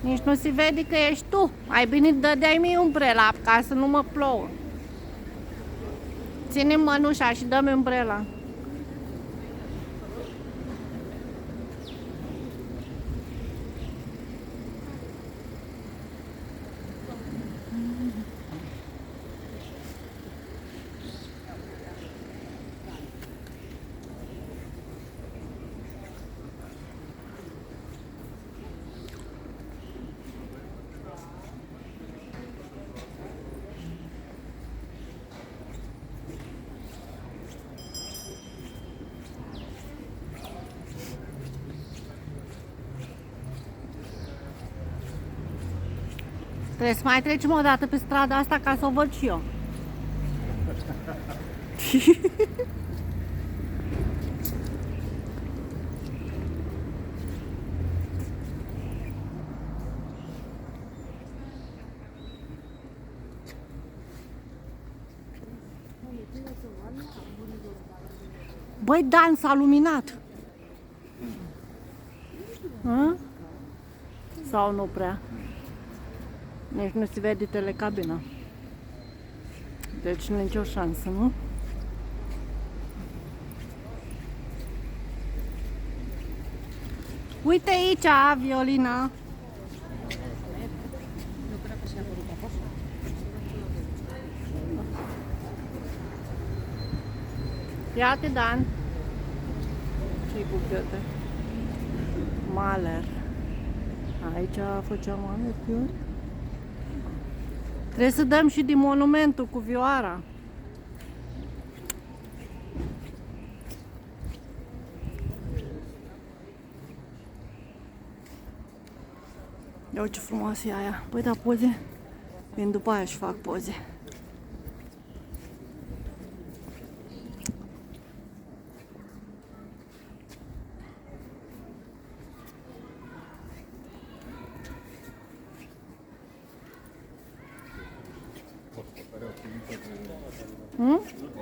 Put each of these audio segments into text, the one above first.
Nici nu se vede că ești tu. Ai bine dădeai mie umbrela ca să nu mă plouă. Ține mănușa și dă-mi umbrela. Trebuie să mai trecem o dată pe strada asta ca să o văd și eu. Băi, Dan, s-a luminat. Hă? Sau nu prea? Nici nu se vede telecabina. Deci nicio șansă, nu? Uite aici, Violina. Ia-te, Dan. Ce-i buchete? Maler. Aici făceam manicuri. Trebuie să dăm și din monumentul cu vioara. Ia ce frumoasă e aia. Păi da, poze. Vin după aia și fac poze.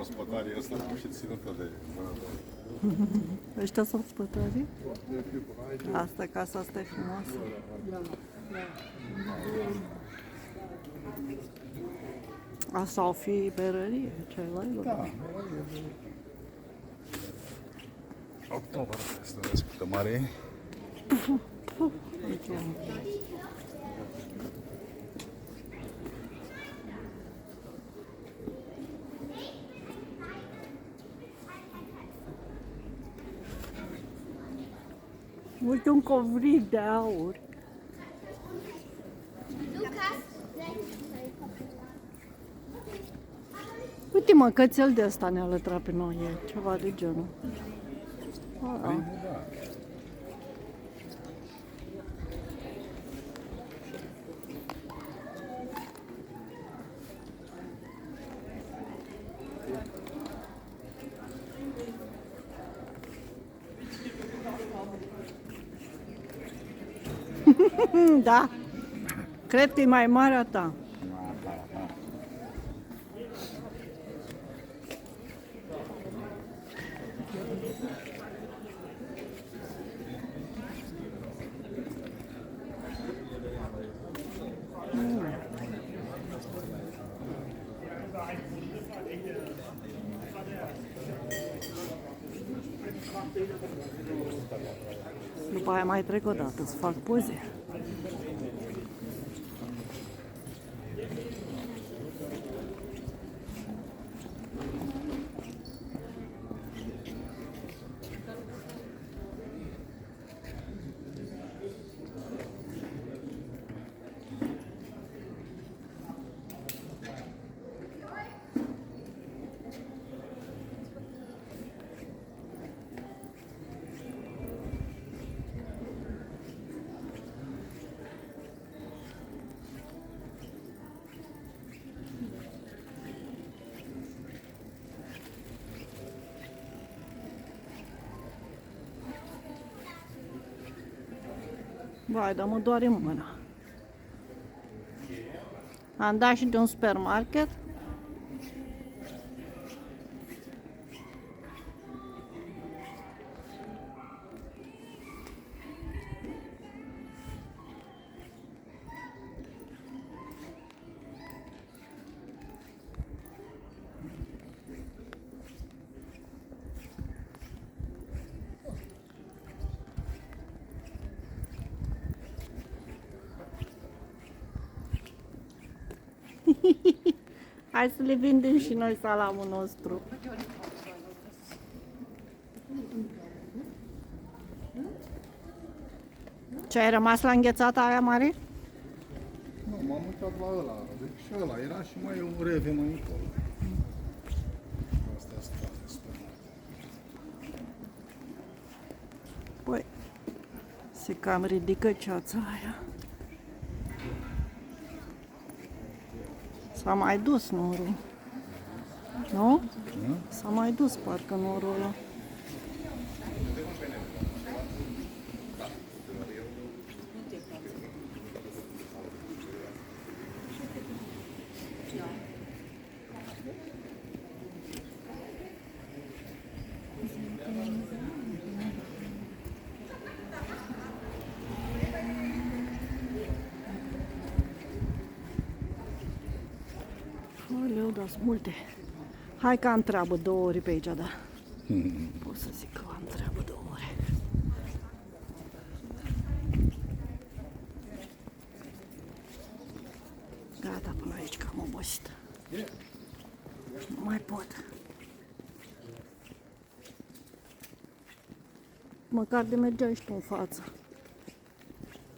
Ospătarii ăsta cu și ținută de mână. Ăștia sunt spătarii? Asta, casa asta e frumoasă. Asta o fi berărie, ce ai Da. October este răspută mare. Uite un covric de aur. Uite mă, cățel de ăsta ne-a lătrat pe noi, e ceva de genul. Da, cred că e mai mare a ta. După aia mai trec o dată să fac poze. Vai, dar mă doare mâna. Am dat și de un supermarket. Hai să le vindem și noi salamul nostru. Ce, ai rămas la înghețata aia mare? Nu, m-am uitat la ăla. Deci și ăla era și mai un reve mai încolo. Asta asta. Păi, se cam ridică ceața aia. S-a mai dus norul. Nu? S-a mai dus parcă norul ăla. Aleu, da, sunt multe. Hai că am treabă 2 ore pe aici, da. Pot să zic că am treabă 2 ore. Gata, până aici că am obosit. Nu mai pot. Măcar de mergeai și tu în față.